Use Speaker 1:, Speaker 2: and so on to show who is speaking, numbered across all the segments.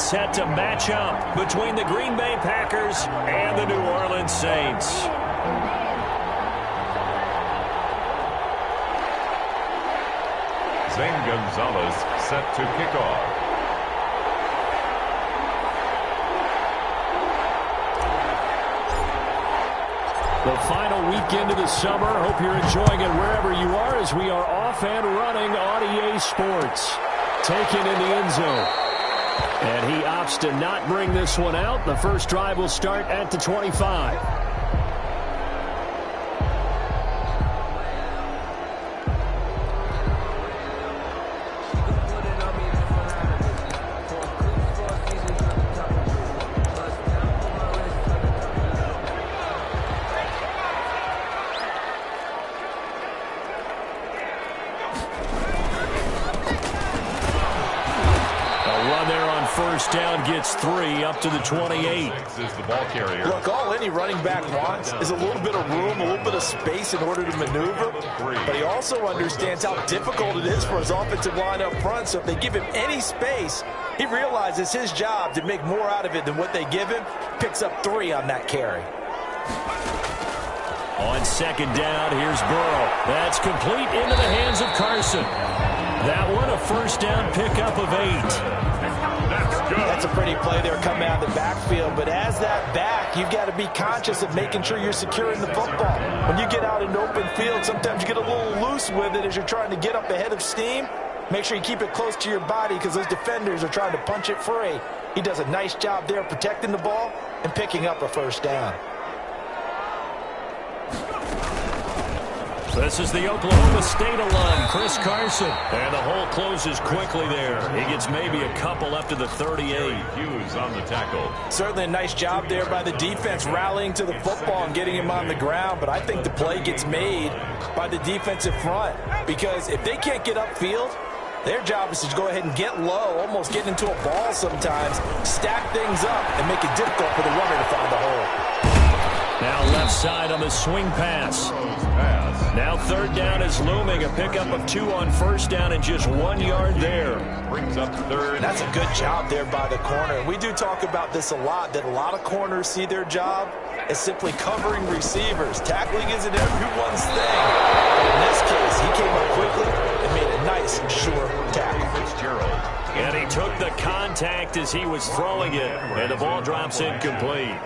Speaker 1: set to match up between the Green Bay Packers and the New Orleans Saints.
Speaker 2: Zane Gonzalez set to kick off.
Speaker 1: The final weekend of the summer. Hope you're enjoying it wherever you are as we are off and running on EA Sports. Taken in the end zone. And he opts to not bring this one out. The first drive will start at the 25. First down gets 3 up to the 28.
Speaker 2: Is the ball carrier.
Speaker 3: Look, all any running back wants is a little bit of room, a little bit of space in order to maneuver. But he also understands how difficult it is for his offensive line up front. So if they give him any space, he realizes his job to make more out of it than what they give him. Picks up 3 on that carry.
Speaker 1: On second down, here's Burrow. That's complete into the hands of Carson. That one, a first down pickup of 8.
Speaker 3: That's a pretty play there coming out of the backfield. But as that back, you've got to be conscious of making sure you're securing the football. When you get out in open field, sometimes you get a little loose with it as you're trying to get up ahead of steam. Make sure you keep it close to your body because those defenders are trying to punch it free. He does a nice job there protecting the ball and picking up a first down.
Speaker 1: This is the Oklahoma State alum, Chris Carson. And the hole closes quickly there. He gets maybe a couple up to the 38.
Speaker 2: Hughes on the tackle.
Speaker 3: Certainly a nice job there by the defense rallying to the football and getting him on the ground. But I think the play gets made by the defensive front. Because if they can't get upfield, their job is to go ahead and get low, almost get into a ball sometimes, stack things up, and make it difficult for the runner to find the hole.
Speaker 1: Now left side on the swing pass. Now third down is looming. A pickup of 2 on first down and just 1 yard there.
Speaker 2: Brings up third.
Speaker 3: That's a good job there by the corner. We do talk about this a lot, that a lot of corners see their job as simply covering receivers. Tackling isn't everyone's thing. In this case, he came up quickly and made a nice, sure tackle.
Speaker 2: Fitzgerald.
Speaker 1: And he took the contact as he was throwing it. And the ball drops incomplete.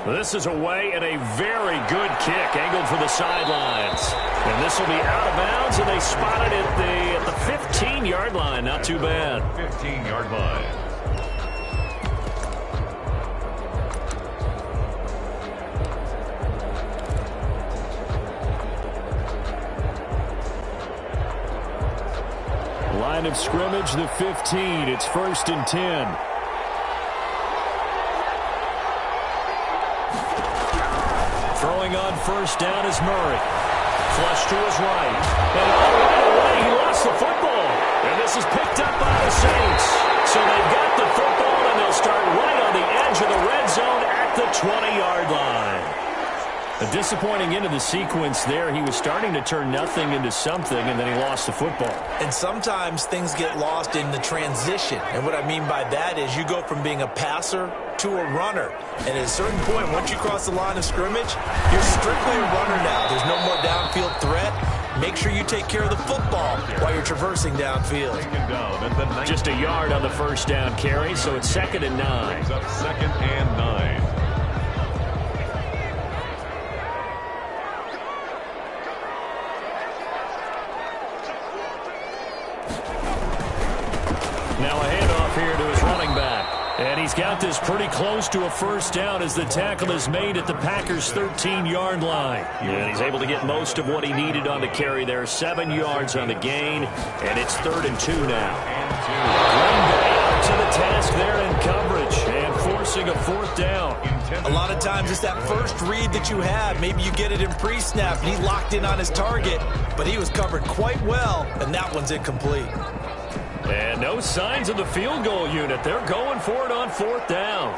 Speaker 1: This is away and a very good kick angled for the sidelines. And this will be out of bounds, and they spotted it at the 15-yard line. Not too bad.
Speaker 2: 15-yard line.
Speaker 1: Line of scrimmage, the 15. It's 1st and 10. Throwing on first down is Murray. Flush to his right. And right away, he lost the football. And this is picked up by the Saints. So they've got the football, and they'll start right on the edge of the red zone at the 20-yard line. A disappointing end of the sequence there. He was starting to turn nothing into something, and then he lost the football.
Speaker 3: And sometimes things get lost in the transition. And what I mean by that is you go from being a passer to a runner. And at a certain point, once you cross the line of scrimmage, you're strictly a runner now. There's no more downfield threat. Make sure you take care of the football while you're traversing downfield.
Speaker 1: Just a yard on the first down carry, so it's 2nd and 9.
Speaker 2: Brings up 2nd and 9.
Speaker 1: Now a handoff here to his running back. And he's got this pretty close to a first down as the tackle is made at the Packers' 13-yard line. And he's able to get most of what he needed on the carry there. 7 yards on the gain, and it's 3rd and 2 now. Green Bay up to the task there in coverage and forcing a 4th down.
Speaker 3: A lot of times it's that first read that you have. Maybe you get it in pre-snap, and he's locked in on his target, but he was covered quite well, and that one's incomplete.
Speaker 1: And no signs of the field goal unit. They're going for it on 4th down.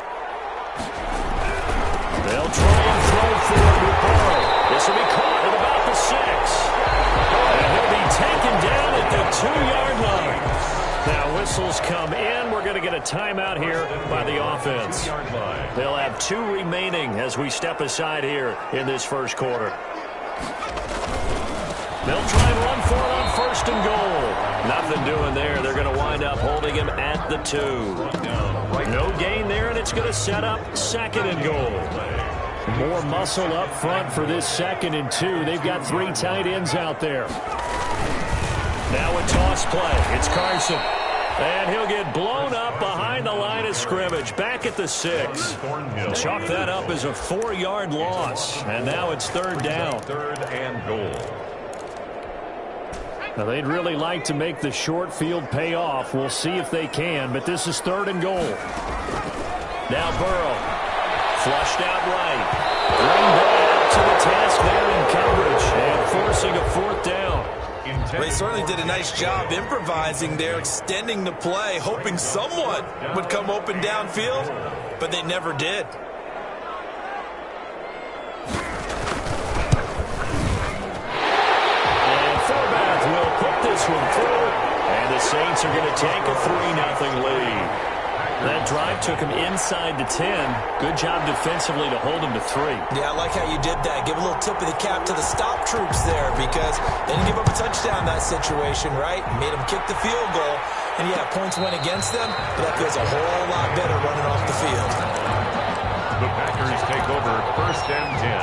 Speaker 1: They'll try and throw for it with Burrow. This will be caught at about the 6. And he'll be taken down at whistles come in. We're going to get a timeout here by the offense. They'll have 2 remaining as we step aside here in this first quarter. They'll try and run for it on 1st and goal. Nothing doing there. They're going to wind up holding him at the 2. No gain there, and it's going to set up 2nd and goal. More muscle up front for this 2nd and 2. They've got 3 tight ends out there. Now a toss play. It's Carson. And he'll get blown up behind the line of scrimmage. Back at the 6. Chalk that up as a 4-yard loss. And now it's 3rd down.
Speaker 2: 3rd and goal.
Speaker 1: Now, they'd really like to make the short field pay off. We'll see if they can, but this is 3rd and goal. Now Burrow, flushed out right. Green Bay out to the task there in coverage and forcing a 4th down.
Speaker 3: They certainly did a nice job improvising there, extending the play, hoping someone would come open downfield, but they never did.
Speaker 1: This one through, and the Saints are going to take a 3-0 lead. That drive took him inside the 10. Good job defensively to hold him to 3.
Speaker 3: Yeah, I like how you did that. Give a little tip of the cap to the stop troops there because they didn't give up a touchdown in that situation, right? Made them kick the field goal. And, yeah, points went against them, but that feels a whole lot better running off the field.
Speaker 2: The Packers take over 1st and 10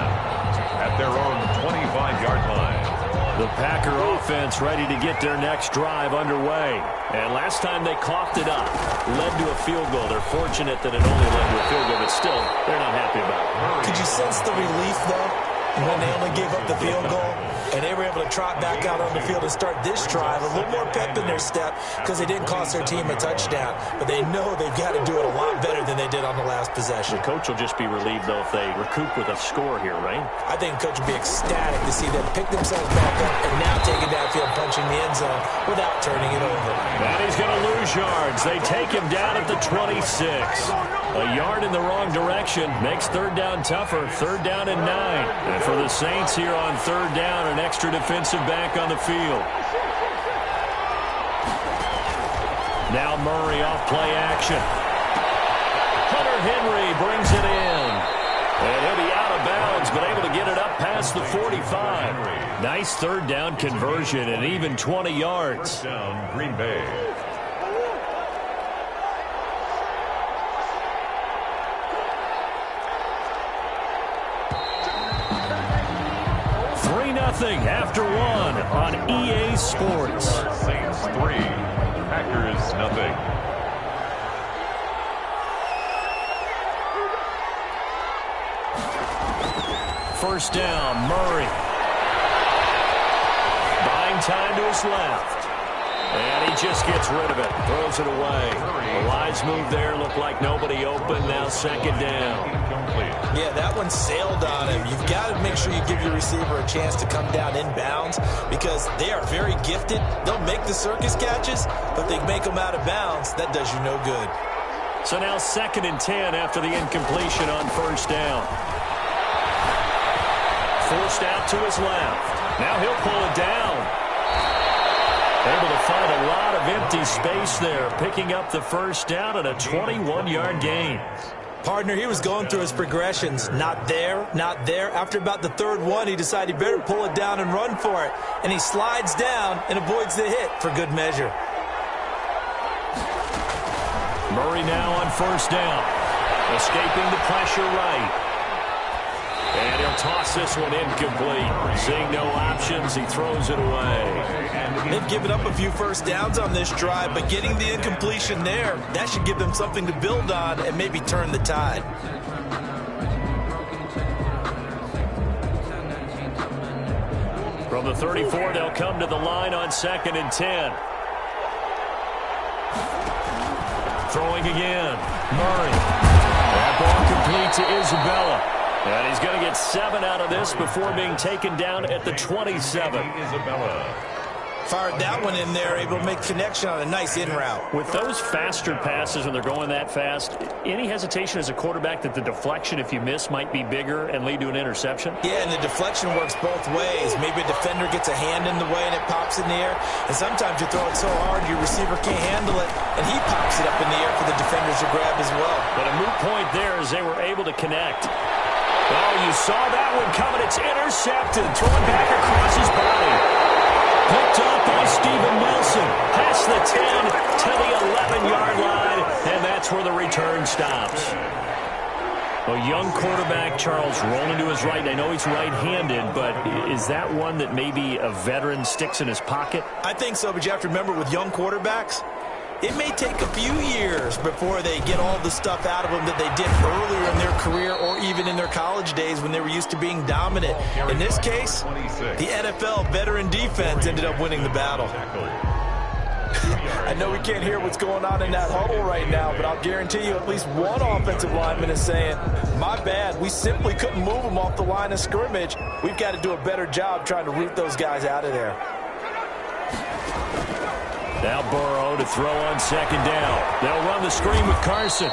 Speaker 2: at their own 25-yard line.
Speaker 1: The Packer offense ready to get their next drive underway. And last time they coughed it up, led to a field goal. They're fortunate that it only led to a field goal, but still, they're not happy about it.
Speaker 3: Could you sense the relief, though, when they only gave up the field goal? And they were able to trot back out on the field and start this drive. A little more pep in their step because they didn't cost their team a touchdown. But they know they've got to do it a lot better than they did on the last possession.
Speaker 1: The coach will just be relieved, though, if they recoup with a score here, right?
Speaker 3: I think the coach will be ecstatic to see them pick themselves back up and now take it downfield, punching the end zone without turning it over.
Speaker 1: And he's going to lose yards. They take him down at the 26. A yard in the wrong direction makes 3rd down tougher. 3rd down and 9. And for the Saints here on 3rd down, an extra defensive back on the field. Now Murray off play action. Hunter Henry brings it in. And he'll be out of bounds, but able to get it up past the 45. Nice 3rd down conversion and even 20 yards.
Speaker 2: 1st down, Green Bay.
Speaker 1: 3-0 after 1 on EA Sports.
Speaker 2: Saints 3, Packers 0.
Speaker 1: First down, Murray. Buying time to his left. And he just gets rid of it. Throws it away. A wise move there. Looked like nobody open. Now 2nd down.
Speaker 3: Yeah, that one sailed on him. You've got to make sure you give your receiver a chance to come down inbounds because they are very gifted. They'll make the circus catches, but they make them out of bounds. That does you no good.
Speaker 1: So now 2nd and 10 after the incompletion on 1st down. Forced out to his left. Now he'll pull it down. Able to find a lot of empty space there, picking up the 1st down and a 21-yard gain.
Speaker 3: Partner, he was going through his progressions. Not there, not there. After about the 3rd one, he decided he better pull it down and run for it. And he slides down and avoids the hit for good measure.
Speaker 1: Murray now on 1st down. Escaping the pressure right. And he'll toss this one incomplete. Seeing no options, he throws it away.
Speaker 3: They've given up a few 1st downs on this drive, but getting the incompletion there, that should give them something to build on and maybe turn the tide.
Speaker 1: From the 34, they'll come to the line on 2nd and 10. Throwing again. Murray. That ball complete to Isabella. And he's going to get 7 out of this before being taken down at the 27.
Speaker 2: Isabella.
Speaker 3: Fired that one in there, able to make connection on a nice in route.
Speaker 1: With those faster passes when they're going that fast, any hesitation as a quarterback that the deflection, if you miss, might be bigger and lead to an interception?
Speaker 3: Yeah, and the deflection works both ways. Maybe a defender gets a hand in the way and it pops in the air. And sometimes you throw it so hard your receiver can't handle it, and he pops it up in the air for the defenders to grab as well.
Speaker 1: But a moot point there as they were able to connect. Oh, you saw that one coming. It's intercepted. Throwing back across his body. Picked up by Steven Nelson. Past the 10 to the 11-yard line, and that's where the return stops. A young quarterback, Charles, rolling to his right. I know he's right-handed, but is that one that maybe a veteran sticks in his pocket?
Speaker 3: I think so, but you have to remember with young quarterbacks, it may take a few years before they get all the stuff out of them that they did earlier in their career or even in their college days when they were used to being dominant. In this case, the NFL veteran defense ended up winning the battle. I know we can't hear what's going on in that huddle right now, but I'll guarantee you at least one offensive lineman is saying, my bad, we simply couldn't move them off the line of scrimmage. We've got to do a better job trying to root those guys out of there.
Speaker 1: Now Burrow to throw on second down. They'll run the screen with Carson.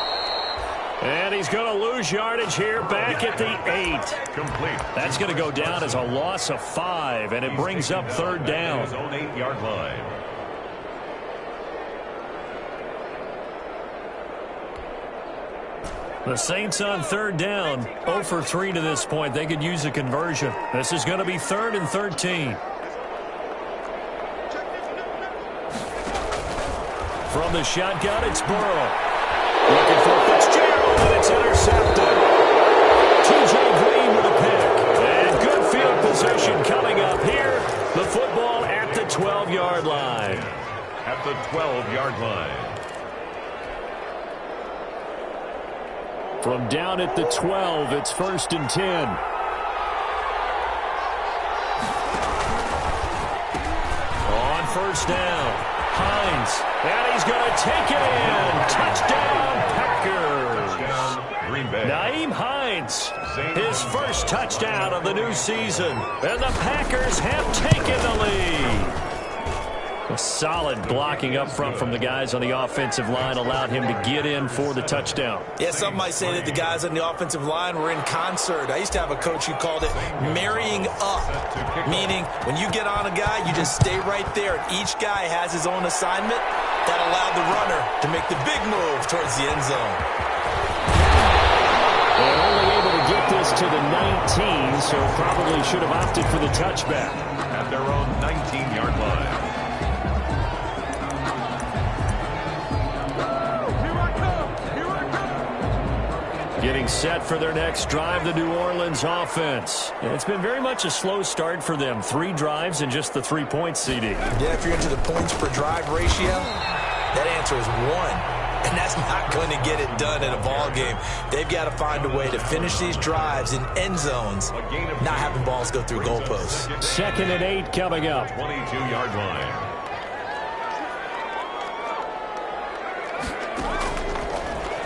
Speaker 1: And he's going to lose yardage here back at the 8.
Speaker 2: Complete.
Speaker 1: That's going to go down as a loss of 5, and it brings up third down.
Speaker 2: His own 8-yard line.
Speaker 1: The Saints on third down, 0 for 3 to this point. They could use a conversion. This is going to be 3rd and 13. From the shotgun, it's Burrow. Looking for Fitzgerald, and it's intercepted. T.J. Green with a pick. And good field position coming up here. The football at the 12-yard line.
Speaker 2: At the 12-yard line.
Speaker 1: From down at the 12, it's 1st and 10. On first down, Hines, and he's going to take it in. Touchdown, Packers.
Speaker 2: Touchdown, Green Bay.
Speaker 1: Nyheim Hines, his first touchdown of the new season. And the Packers have taken the lead. A solid blocking up front from the guys on the offensive line allowed him to get in for the touchdown.
Speaker 3: Yeah, some might say that the guys on the offensive line were in concert. I used to have a coach who called it marrying up, meaning when you get on a guy, you just stay right there. And each guy has his own assignment that allowed the runner to make the big move towards the end zone.
Speaker 1: They're only able to get this to the 19, so probably should have opted for the touchback.
Speaker 2: At their own 19-yard line.
Speaker 1: Getting set for their next drive, the New Orleans offense. It's been very much a slow start for them. 3 drives and just the 3 points, CD.
Speaker 3: Yeah, if you're into the points per drive ratio, that answer is 1. And that's not going to get it done in a ball game. They've got to find a way to finish these drives in end zones, not having balls go through goalposts.
Speaker 1: 2nd and 8 coming up.
Speaker 2: 22-yard line.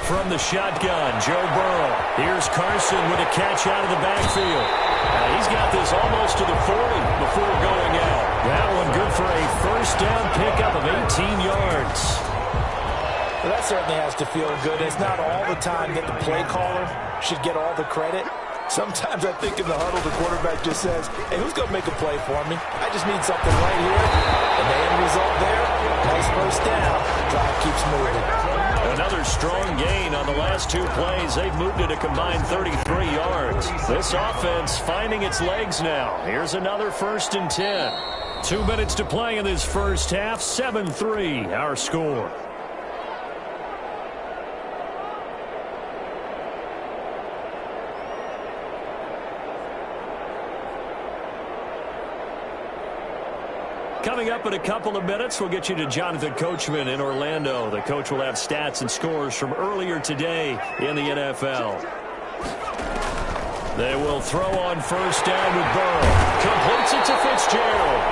Speaker 1: From the shotgun, Joe Burrow. Here's Carson with a catch out of the backfield. He's got this almost to the 40 before going out. That one good for a first down pickup of 18 yards.
Speaker 3: Well, that certainly has to feel good. It's not all the time that the play caller should get all the credit. Sometimes I think in the huddle, the quarterback just says, hey, who's going to make a play for me? I just need something right here. And the end result there, nice first down. Drive keeps moving.
Speaker 1: Another strong gain on the last 2 plays. They've moved it a combined 33 yards. This offense finding its legs now. Here's another 1st and 10. 2 minutes to play in this first half. 7-3, our score. Coming up in a couple of minutes, we'll get you to Jonathan Coachman in Orlando. The coach will have stats and scores from earlier today in the NFL. They will throw on first down with Burrow. Completes it to Fitzgerald.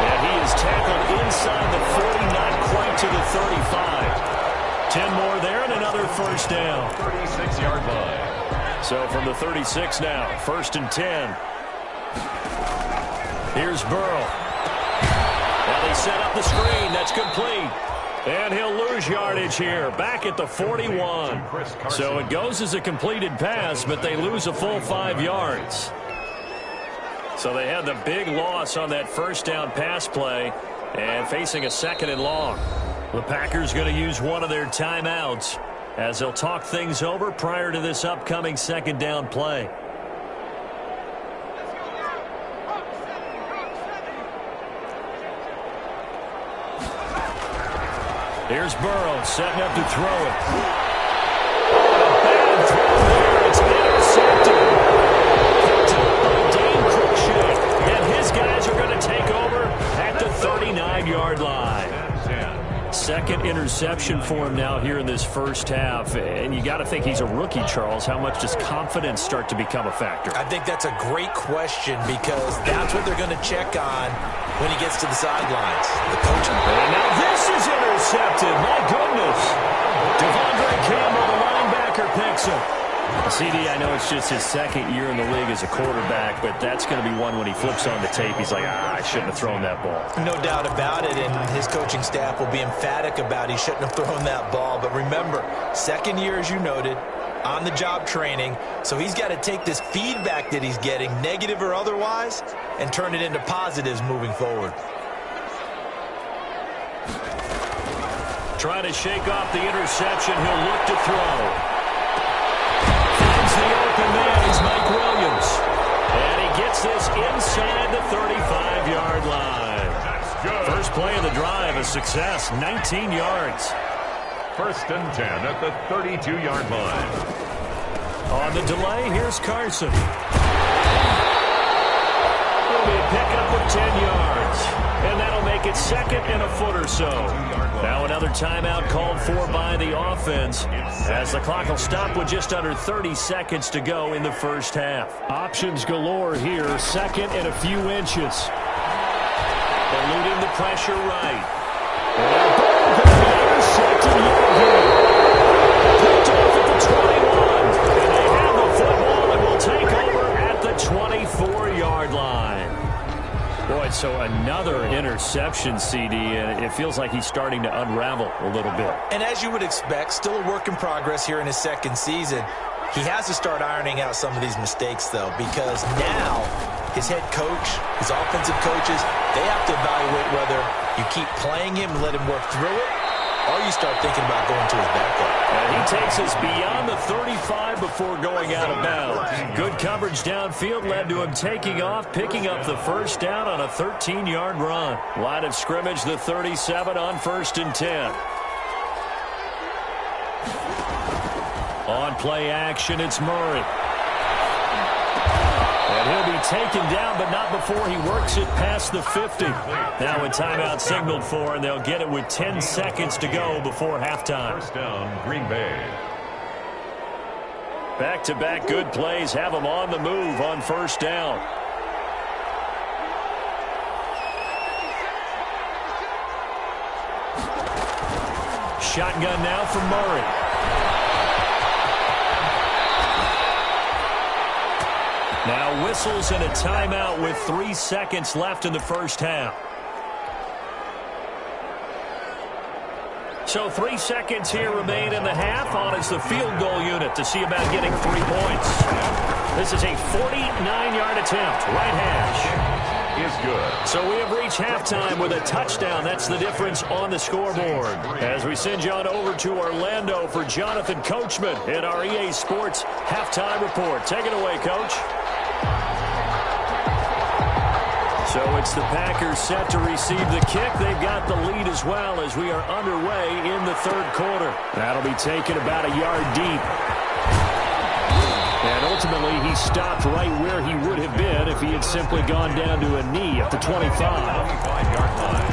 Speaker 1: And he is tackled inside the 40, not quite to the 35. 10 more there and another first down.
Speaker 2: 36-yard line.
Speaker 1: So from the 36 now, 1st and 10. Here's Burrow. And They set up the screen. That's complete. And he'll lose yardage here, back at the 41. So it goes as a completed pass, but they lose a full 5 yards. So they had the big loss on that first down pass play and facing a 2nd and long. The Packers going to use one of their timeouts as they'll talk things over prior to this upcoming 2nd down play. Here's Burrow setting up to throw it. A bad throw there. It's intercepted. Picked up by Dane Cruikshank. And his guys are going to take over at the 39-yard line. 2nd interception for him now here in this first half. And you got to think he's a rookie, Charles. How much does confidence start to become a factor?
Speaker 3: I think that's a great question because that's what they're going to check on when he gets to the sidelines. The coaching.
Speaker 1: And now this is intercepted. My goodness. Devondre Campbell, the linebacker, picks him. CD, I know it's just his 2nd year in the league as a quarterback, but that's going to be one when he flips on the tape. He's like, I shouldn't have thrown that ball.
Speaker 3: No doubt about it, and his coaching staff will be emphatic about he shouldn't have thrown that ball. But remember, 2nd year, as you noted, on-the-job training, so he's got to take this feedback that he's getting, negative or otherwise, and turn it into positives moving forward.
Speaker 1: Trying to shake off the interception. He'll look to throw. Finds the open man. He's Mike Williams. And he gets this inside the 35-yard line. First play of the drive, a success, 19 yards.
Speaker 2: 1st and 10 at the 32-yard line.
Speaker 1: On the delay, here's Carson. It'll be a pickup of 10 yards. And that'll make it 2nd and a foot or so. Now another timeout called for by the offense as the clock will stop with just under 30 seconds to go in the first half. Options galore here, 2nd and a few inches. Eluding the pressure right. Intercepted here. Picked off at the 21. And they have the football and will take over at the 24-yard line. Boy, so another interception, CD, and it feels like he's starting to unravel a little bit.
Speaker 3: And as you would expect, still a work in progress here in his 2nd season. He has to start ironing out some of these mistakes, though, because now his head coach, his offensive coaches, they have to evaluate whether you keep playing him and let him work through it, or you start thinking about going to his backup.
Speaker 1: And he takes us beyond the 35 before going out of bounds. Good coverage downfield led to him taking off, picking up the first down on a 13-yard run. Line of scrimmage, the 37 on 1st and 10. On play action, it's Murray. And he'll be taken down, but not before he works it past the 50. Now a timeout signaled for, and they'll get it with 10 seconds to go before halftime.
Speaker 2: 1st down, Green Bay.
Speaker 1: Back-to-back good plays have them on the move on 1st down. Shotgun now for Murray. Now whistles and a timeout with 3 seconds left in the first half. So 3 seconds here remain in the half. On is the field goal unit to see about getting 3 points. This is a 49-yard attempt. Right hash.
Speaker 2: Is good.
Speaker 1: So we have reached halftime with a touchdown. That's the difference on the scoreboard. As we send you on over to Orlando for Jonathan Coachman in our EA Sports halftime report. Take it away, Coach. So it's the Packers set to receive the kick. They've got the lead as well as we are underway in the 3rd quarter. That'll be taken about a yard deep. And ultimately, he stopped right where he would have been if he had simply gone down to a knee at the 25.
Speaker 2: 25-yard line.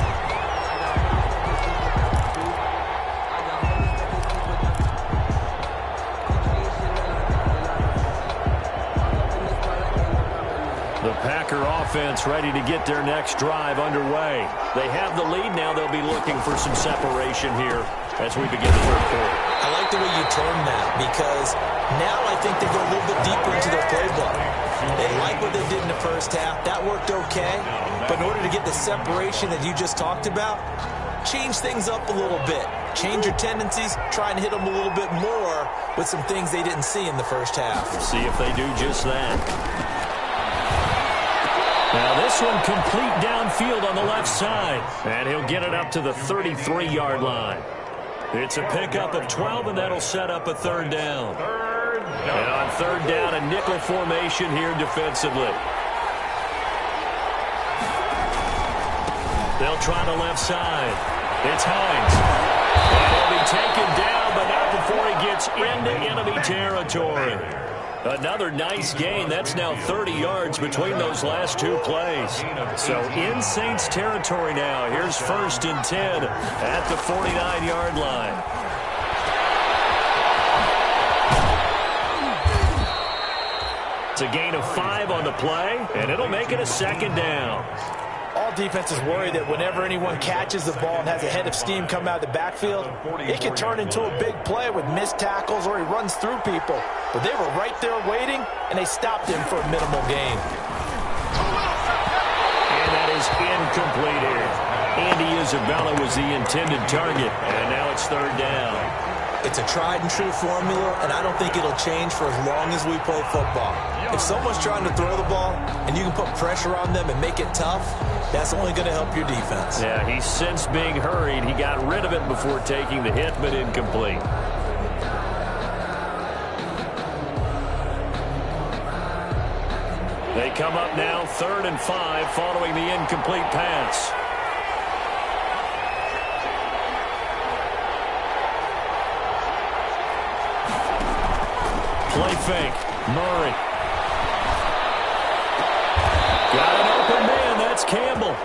Speaker 1: The Packer offense defense ready to get their next drive underway. They have the lead now. They'll be looking for some separation here as we begin the third quarter.
Speaker 3: I like the way you term that, because now I think they go a little bit deeper into their playbook. They like what they did in the first half. That worked okay. But in order to get the separation that you just talked about, change things up a little bit. Change your tendencies, try and hit them a little bit more with some things they didn't see in the first half.
Speaker 1: See if they do just that. Now this one complete downfield on the left side. And he'll get it up to the 33-yard line. It's a pickup of 12, and that'll set up a third down. And on third down, a nickel formation here defensively. They'll try the left side. It's Hines. And he'll be taken down, but not before he gets into enemy territory. Another nice gain. That's now 30 yards between those last two plays. So in Saints territory now. Here's 1st and 10 at the 49-yard line. It's a gain of 5 on the play, and it'll make it a second down.
Speaker 3: All defenses worry that whenever anyone catches the ball and has a head of steam come out of the backfield, it can turn into a big play with missed tackles or he runs through people. But they were right there waiting, and they stopped him for a minimal gain.
Speaker 1: And that is incomplete here. Andy Isabella was the intended target, and now it's third down.
Speaker 3: It's a tried-and-true formula, and I don't think it'll change for as long as we play football. If someone's trying to throw the ball and you can put pressure on them and make it tough, that's only going to help your defense.
Speaker 1: Yeah, he's since being hurried. He got rid of it before taking the hit, but incomplete. They come up now 3rd and 5 following the incomplete pass. Play fake. Murray. Got an open man. That's Campbell.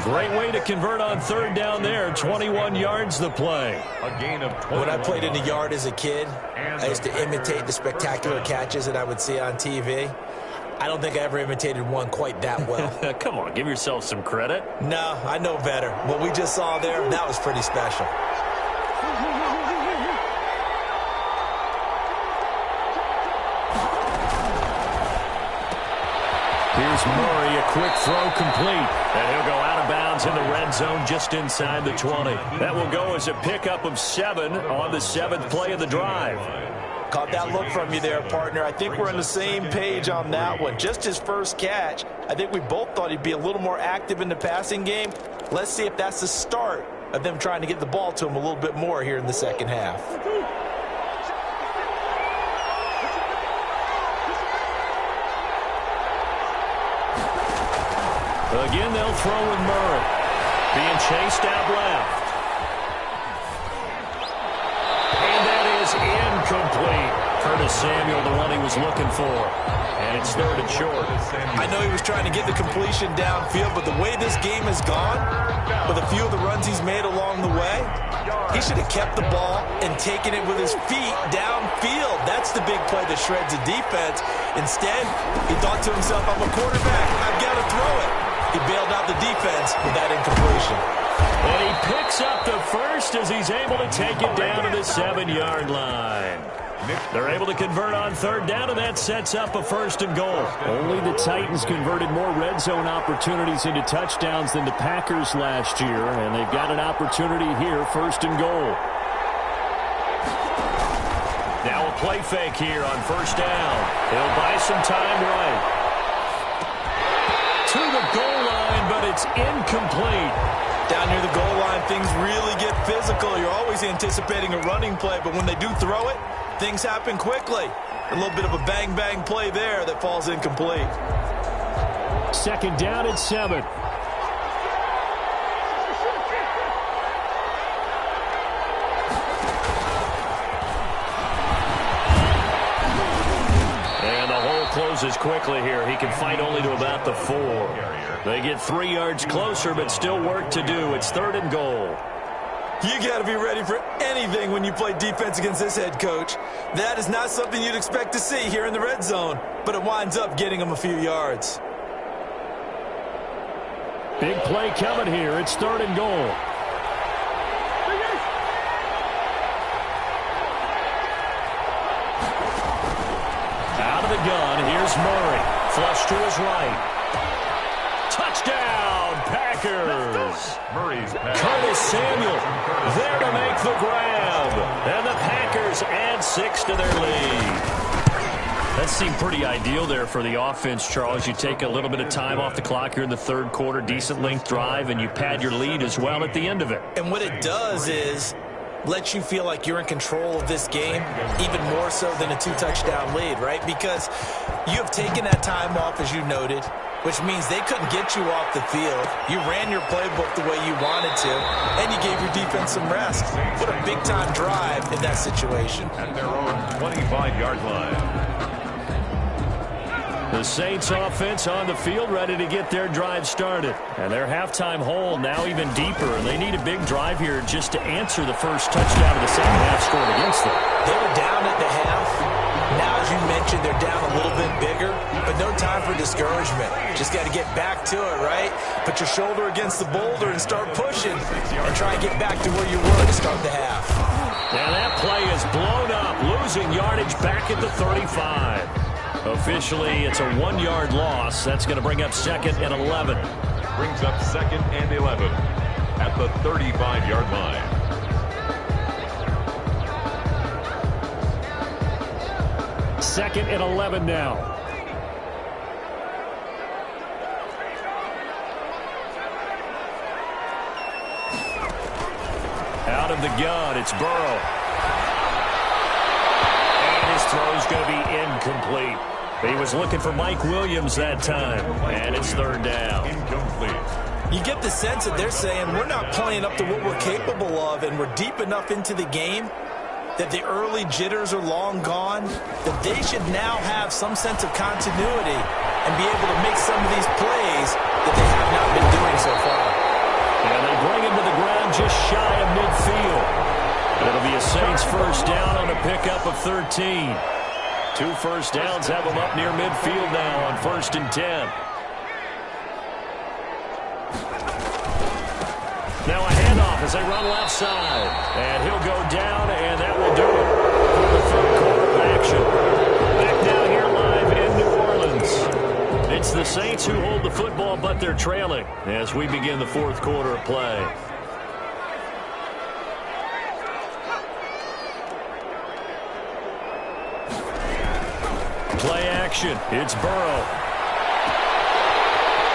Speaker 1: Great way to convert on third down there. 21 yards the play.
Speaker 2: A gain of 20.
Speaker 3: When I played in the yard as a kid, I used to imitate the spectacular catches that I would see on TV. I don't think I ever imitated one quite that well.
Speaker 1: Come on, give yourself some credit.
Speaker 3: No, I know better. What we just saw there, that was pretty special.
Speaker 1: Here's Murray, a quick throw complete. And he'll go out of bounds in the red zone just inside the 20. That will go as a pickup of 7 on the 7th play of the drive.
Speaker 3: Caught that look from you there, partner. I think we're on the same page on that one. Just his first catch, I think we both thought he'd be a little more active in the passing game. Let's see if that's the start of them trying to get the ball to him a little bit more here in the second half.
Speaker 1: Again, they'll throw with Murray. Being chased out left. And that is incomplete. Curtis Samuel, the one he was looking for. And it's 3rd and short.
Speaker 3: I know he was trying to get the completion downfield, but the way this game has gone, with a few of the runs he's made along the way, he should have kept the ball and taken it with his feet downfield. That's the big play that shreds the defense. Instead, he thought to himself, I'm a quarterback, I've got to throw it. He bailed out the defense with that incompletion.
Speaker 1: And he picks up the first as he's able to take it down to the 7-yard line. They're able to convert on third down, and that sets up a 1st and goal. Only the Titans converted more red zone opportunities into touchdowns than the Packers last year, and they've got an opportunity here, 1st and goal. Now a play fake here on 1st down. He'll buy some time right. To the goal line, but it's incomplete.
Speaker 3: Down near the goal line, things really get physical. You're always anticipating a running play, but when they do throw it, things happen quickly. A little bit of a bang-bang play there that falls incomplete.
Speaker 1: 2nd down at 7. Closes quickly here. He can fight only to about the 4. They get 3 yards closer, but still work to do. It's 3rd and goal.
Speaker 3: You got to be ready for anything when you play defense against this head coach. That is not something you'd expect to see here in the red zone, but it winds up getting him a few yards.
Speaker 1: Big play coming here. It's 3rd and goal. Out of the gun, here's Murray. Flush to his right. Touchdown, Packers.
Speaker 2: Murray's pass.
Speaker 1: Curtis Samuel there to make the grab. And the Packers add 6 to their lead. That seemed pretty ideal there for the offense, Charles. You take a little bit of time off the clock here in the 3rd quarter, decent length drive, and you pad your lead as well at the end of it.
Speaker 3: And what it does is lets you feel like you're in control of this game, even more so than a 2-touchdown lead, right? Because you have taken that time off, as you noted, which means they couldn't get you off the field. You ran your playbook the way you wanted to, and you gave your defense some rest. What a big-time drive in that situation.
Speaker 2: At their own 25-yard line.
Speaker 1: The Saints offense on the field, ready to get their drive started. And their halftime hole now even deeper. And they need a big drive here just to answer the first touchdown of the second half scored against them.
Speaker 3: They were down at the half. Now, as you mentioned, they're down a little bit bigger, but no time for discouragement. Just got to get back to it, right? Put your shoulder against the boulder and start pushing and try and get back to where you were to start the half.
Speaker 1: Now that play is blown up, losing yardage back at the 35. Officially, it's a 1-yard loss. That's going to bring up 2nd and 11.
Speaker 2: Brings up 2nd and 11 at the 35-yard line.
Speaker 1: Second and 11 now. Out of the gun, it's Burrow. And his throw's going to be incomplete. He was looking for Mike Williams that time, and it's 3rd down.
Speaker 2: Incomplete.
Speaker 3: You get the sense that they're saying we're not playing up to what we're capable of, and we're deep enough into the game that the early jitters are long gone, that they should now have some sense of continuity and be able to make some of these plays that they have not been doing so far.
Speaker 1: And they bring him to the ground just shy of midfield. It'll be a Saints first down on a pickup of 13. 2 first downs have them up near midfield now on 1st and 10. Now a handoff as they run left side. And he'll go down, and that will do it for the 3rd quarter of action. Back down here live in New Orleans. It's the Saints who hold the football, but they're trailing as we begin the 4th quarter of play. Play action. It's Burrow.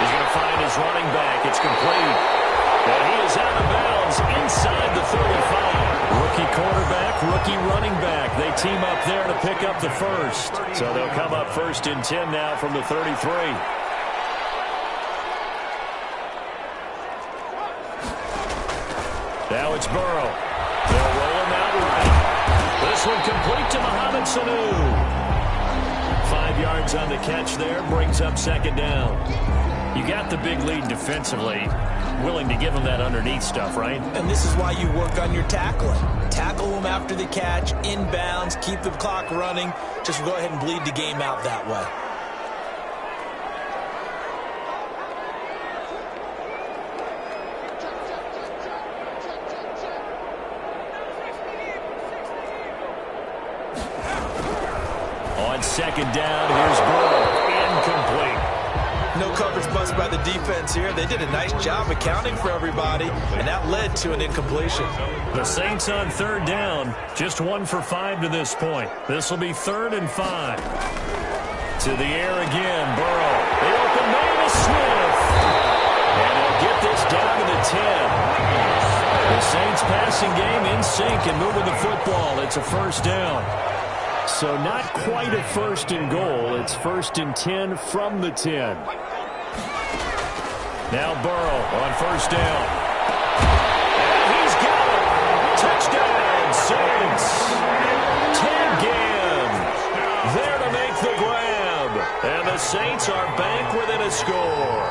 Speaker 1: He's going to find his running back. It's complete. And he is out of bounds inside the 35. Rookie quarterback, rookie running back. They team up there to pick up the first. So they'll come up 1st and 10 now from the 33. Now it's Burrow. They'll roll him out right. This one complete to Mohamed Sanu. 5 yards on the catch there, brings up 2nd down. You got the big lead defensively, willing to give them that underneath stuff, right?
Speaker 3: And this is why you work on your tackling. Tackle them after the catch, inbounds, keep the clock running. Just go ahead and bleed the game out that way.
Speaker 1: On 2nd down, here's Burrow. Incomplete.
Speaker 3: No coverage bust by the defense here. They did a nice job accounting for everybody, and that led to an incompletion.
Speaker 1: The Saints on 3rd down, just 1 for 5 to this point. This will be 3rd and 5. To the air again, Burrow. The open man is Smith. And he'll get this down to the 10. The Saints passing game in sync and moving the football. It's a 1st down. So not quite a 1st and goal. It's 1st and 10 from the 10. Now Burrow on 1st down. And he's got it. Touchdown, Saints. Ted Ginn there to make the grab. And the Saints are back within a score.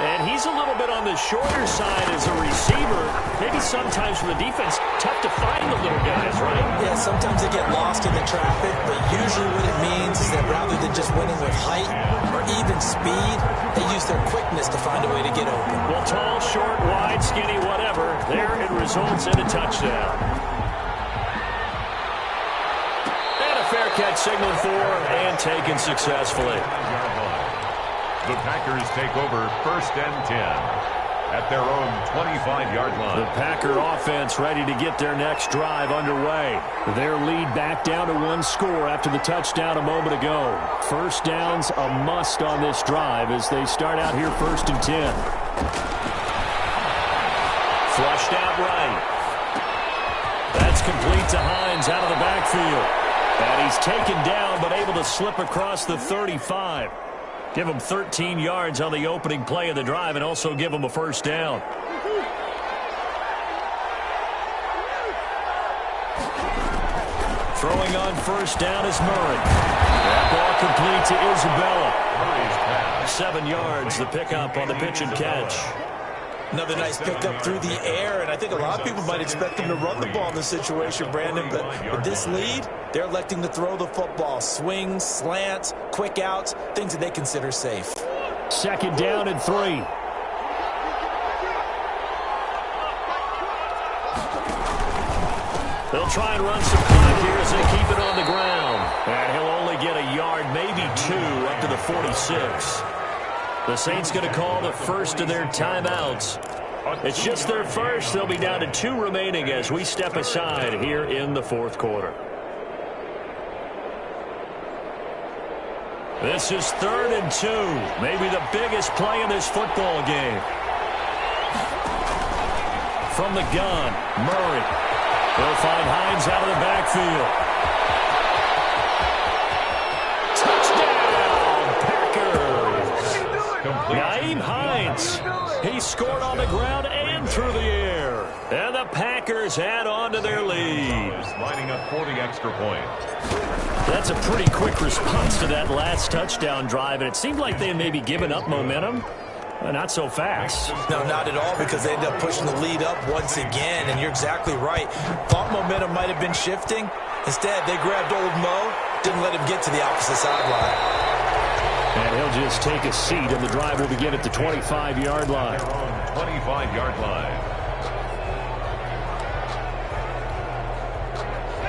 Speaker 1: And he's a little bit on the shorter side as a receiver. Maybe sometimes for the defense, tough to find the little guys, right?
Speaker 3: Yeah, sometimes they get lost in the traffic, but usually what it means is that rather than just winning with height or even speed, they use their quickness to find a way to get open.
Speaker 1: Well, tall, short, wide, skinny, whatever, there it results in a touchdown. And a fair catch signaled for and taken successfully.
Speaker 2: The Packers take over 1st and 10 at their own 25-yard line.
Speaker 1: The Packer offense ready to get their next drive underway. Their lead back down to 1 score after the touchdown a moment ago. First down's a must on this drive as they start out here 1st and 10. Flushed out right. That's complete to Hines out of the backfield. And he's taken down but able to slip across the 35. Give him 13 yards on the opening play of the drive and also give him a first down. Throwing on first down is Murray. That ball complete to Isabella. 7 yards, the pickup on the pitch and catch.
Speaker 3: Another nice pickup through the air, and I think a lot of people might expect him to run the ball in this situation, Brandon, but with this lead, they're electing to throw the football. Swings, slants, quick outs, things that they consider safe.
Speaker 1: 2nd down and 3. They'll try and run some clock here as they keep it on the ground. And he'll only get a yard, maybe 2, up to the 46. The Saints going to call the first of their timeouts. It's just their first. They'll be down to 2 remaining as we step aside here in the 4th quarter. This is 3rd and 2. Maybe the biggest play in this football game. From the gun, Murray. They'll find Hines out of the backfield. Nyheim Hines. He scored on the ground and through the air. And the Packers add on to their lead.
Speaker 2: Lining up for the extra point.
Speaker 1: That's a pretty quick response to that last touchdown drive, and it seemed like they had maybe given up momentum. Not so fast.
Speaker 3: No, not at all, because they ended up pushing the lead up once again, and you're exactly right. Thought momentum might have been shifting. Instead, they grabbed old Mo, didn't let him get to the opposite sideline.
Speaker 1: And he'll just take a seat, and the drive will begin at the 25-yard line.
Speaker 2: 25-yard line.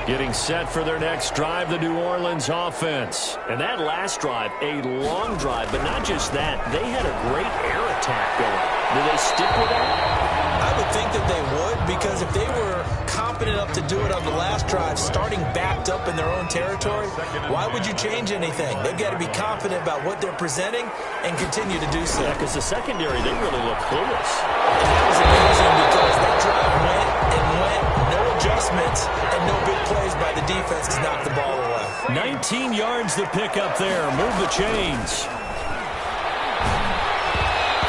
Speaker 1: Getting set for their next drive, the New Orleans offense. And that last drive, a long drive, but not just that. They had a great air attack going. Do they stick with that?
Speaker 3: I would think that they would, because if they were confident enough to do it on the last drive, starting backed up in their own territory, why would you change anything? They've got to be confident about what they're presenting and continue to do so.
Speaker 1: Yeah, because the secondary, they really look clueless.
Speaker 3: And that was amazing, because that drive went and went, no adjustments, and no big plays by the defense to knock the ball away.
Speaker 1: 19 yards to pick up there. Move the chains.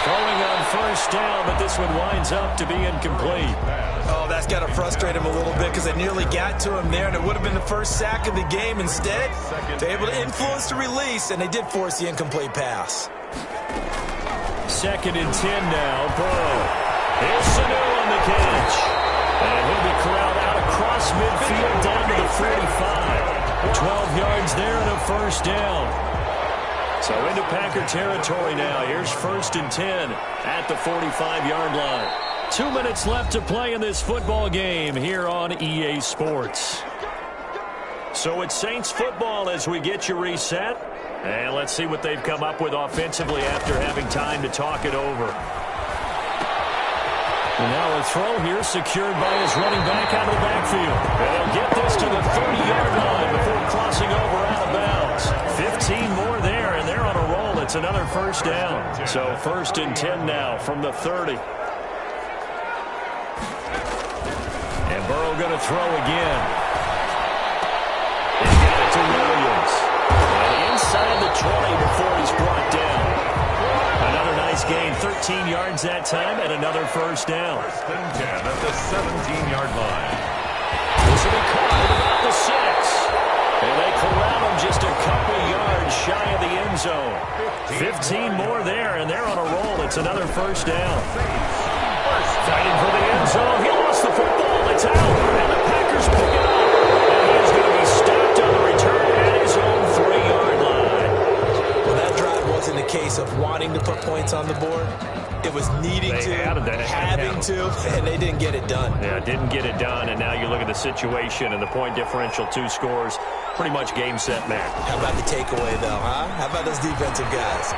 Speaker 1: Throwing on first down, but this one winds up to be incomplete.
Speaker 3: Oh, that's got to frustrate him a little bit, because they nearly got to him there, and it would have been the first sack of the game. Instead, they're able to influence the release, and they did force the incomplete pass.
Speaker 1: 2nd and 10 now. Burrow. Here's Sanu on the catch. And he'll be corralled out across midfield down to the 45. 12 yards there and a first down. So into Packer territory now. Here's 1st and 10 at the 45-yard line. 2 minutes left to play in this football game here on EA Sports. So it's Saints football as we get you reset. And let's see what they've come up with offensively after having time to talk it over. And now a throw here secured by his running back out of the backfield. And they'll get this to the 30-yard line before crossing over out of bounds. 15 more there, and they're on a roll. It's another first down. So 1st and 10 now from the 30. And Burrow going to throw again. He's got it to Williams. And inside the 20 before he's brought down. Another nice gain, 13 yards that time, and another first down.
Speaker 2: 1st and 10 at the 17-yard line.
Speaker 1: This will be caught at about the 6. And they corral him just a couple yards shy of the end zone. 15 more there, and they're on a roll. It's another first down. Fighting for the end zone. He lost the
Speaker 3: get it done.
Speaker 1: Yeah, didn't get it done, and now you look at the situation and the point differential, 2 scores, pretty much game, set, match.
Speaker 3: How about the takeaway, though, huh? How about those defensive guys?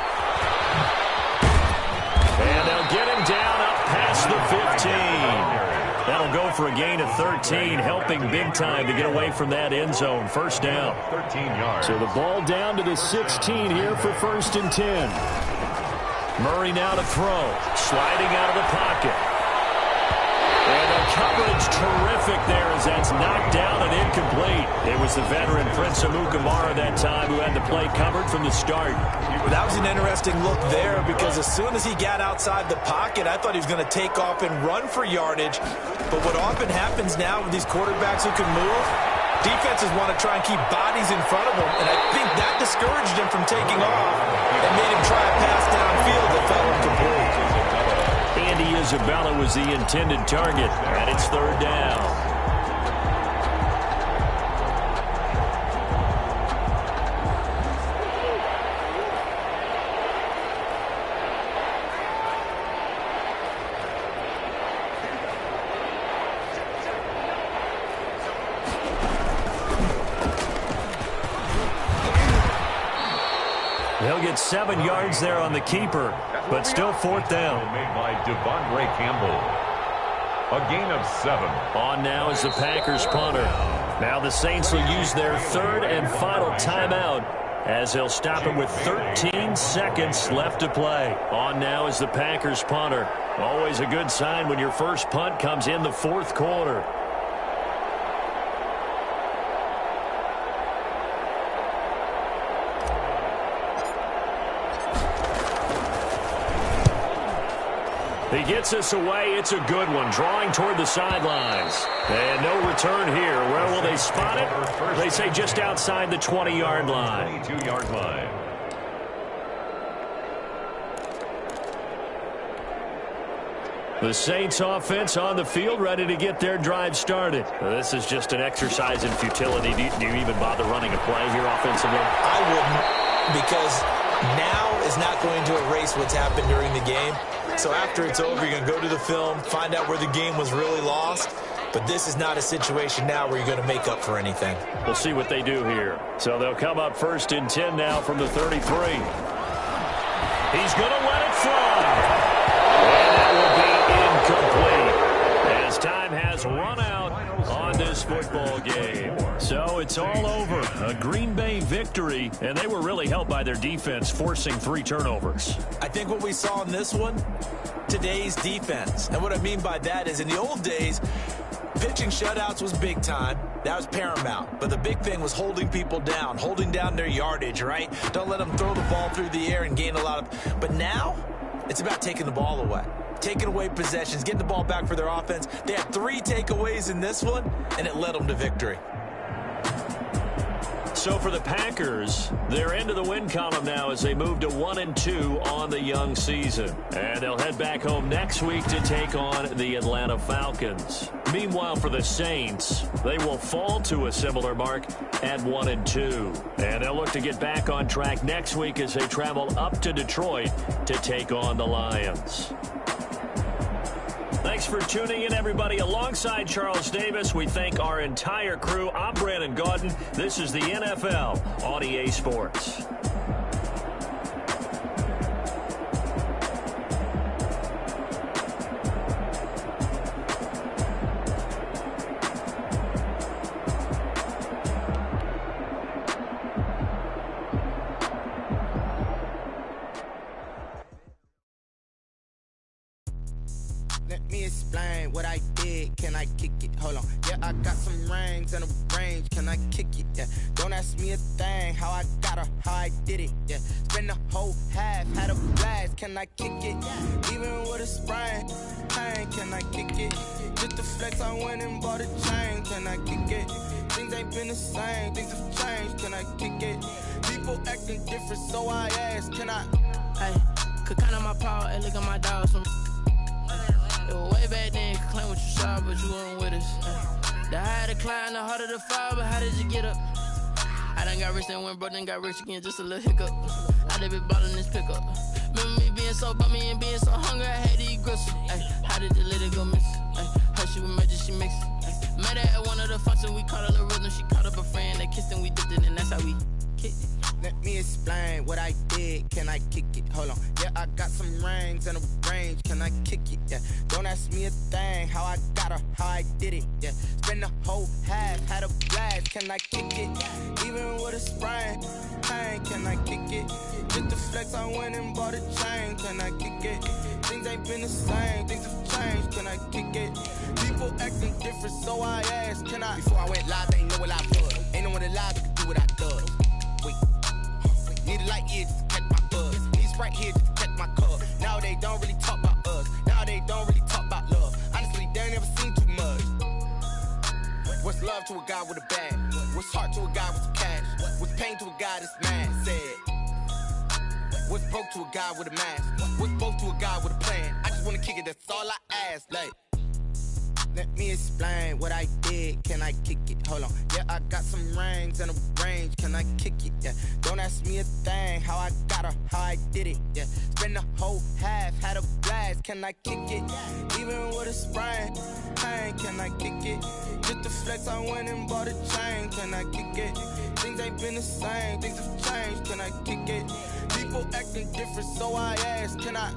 Speaker 1: And they'll get him down up past the 15. That'll go for a gain of 13, helping big time to get away from that end zone. First down.
Speaker 2: 13 yards.
Speaker 1: So the ball down to the 16 here for 1st and 10. Murray now to throw. Sliding out of the pocket. And the coverage terrific there as that's knocked down and incomplete. It was the veteran Prince Amukamara that time who had the play covered from the start.
Speaker 3: That was an interesting look there because as soon as he got outside the pocket, I thought he was going to take off and run for yardage. But what often happens now with these quarterbacks who can move, defenses want to try and keep bodies in front of them, and I think that discouraged him from taking off and made him try a pass downfield that fell incomplete.
Speaker 1: Andy Isabella was the intended target, and it's 3rd down. They'll get 7 yards there on the keeper, but still 4th down.
Speaker 2: Made by Devondre Campbell. A gain of 7.
Speaker 1: On now is the Packers punter. Now the Saints will use their 3rd and final timeout as they'll stop it with 13 seconds left to play. On now is the Packers punter. Always a good sign when your first punt comes in the 4th quarter. He gets us away. It's a good one. Drawing toward the sidelines. And no return here. Where will they spot it? They say just outside the 20-yard line.
Speaker 2: 22-yard line.
Speaker 1: The Saints offense on the field, ready to get their drive started. This is just an exercise in futility. Do you even bother running a play here offensively?
Speaker 3: I wouldn't, because now is not going to erase what's happened during the game. So after it's over, you're going to go to the film, find out where the game was really lost. But this is not a situation now where you're going to make up for anything.
Speaker 1: We'll see what they do here. So they'll come up 1st and 10 now from the 33. He's going to let it fly. And that will be incomplete as time has run out on this football game. So it's all over. A Green Bay victory, and they were really helped by their defense forcing 3 turnovers.
Speaker 3: I think what we saw in this one, today's defense. And what I mean by that is in the old days, pitching shutouts was big time. That was paramount. But the big thing was holding people down, holding down their yardage, right? Don't let them throw the ball through the air and gain a lot of... But now, it's about taking the ball away. Taking away possessions, getting the ball back for their offense. They had 3 takeaways in this one, and it led them to victory.
Speaker 1: So for the Packers, they're into the win column now as they move to 1-2 on the young season. And they'll head back home next week to take on the Atlanta Falcons. Meanwhile, for the Saints, they will fall to a similar mark at 1-2. And they'll look to get back on track next week as they travel up to Detroit to take on the Lions. Thanks for tuning in, everybody. Alongside Charles Davis, we thank our entire crew. I'm Brandon Gaudin. This is the NFL on EA Sports.
Speaker 4: Explain what I did, can I kick it? Hold on, yeah, I got some rings and a range, can I kick it? Yeah, don't ask me a thing, how I got her, how I did it. Yeah, spend the whole half, had a blast, can I kick it? Even with a sprain, pain, can I kick it? Just the flex, I went and bought a chain, can I kick it? Things ain't been the same, things have changed, can I kick it? People acting different, so I ask, can I?
Speaker 5: Hey, could count on my power and look at my dogs from. Way back then, you could claim what you saw, but you weren't with us. The higher the climb, the harder the fall, but how did you get up? I done got rich and went broke, then got rich again, just a little hiccup. I done been ballin' this pickup. Remember me being so bummy and being so hungry, I had to eat gristle. Ay, how did you let it go miss? Ay, little function, we caught a little rhythm. She caught up a friend, they kissed and we dipped it, and that's how we kicked it.
Speaker 4: Let me explain what I did. Can I kick it? Hold on. Yeah, I got some rings and a range. Can I kick it? Yeah. Don't ask me a thing. How I got her, how I did it. Yeah. Spend the whole half, had a blast. Can I kick it? Even with a sprain. Pain, can I kick it? Just the flex, I went and bought a chain. Can I kick it? Things ain't been the same. Things have changed. Can I kick it? People acting different, so I asked. Can I? Before I went live, they ain't know what I was. Ain't no one alive that could do what I does. Wait. Need a light here just to catch my buzz. Need Sprite here just to catch my cup. Now they don't really talk about us. Now they don't really talk about love. Honestly, they ain't never seen too much. What's love to a guy with a bag? What's heart to a guy with some cash? What's pain to a guy that's mad? Said. What's broke to a guy with a mask? What's both to a guy with a plan? I just wanna kick it, that's all I ask. Like, let me explain what I did. Can I kick it? Hold on. Yeah, I got some rings and a range. Can I kick it? Yeah. Don't ask me a thing. How I got her, how I did it. Yeah. Spend the whole half, had a blast. Can I kick it? Even with a sprain. Pain, can I kick it? Just the flex, I went and bought a chain. Can I kick it? Things ain't been the same. Things have changed. Can I kick it? People acting different, so I asked. Can I?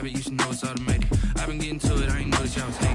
Speaker 5: You should know it's automated. I've been getting to it, I ain't noticed y'all was hating.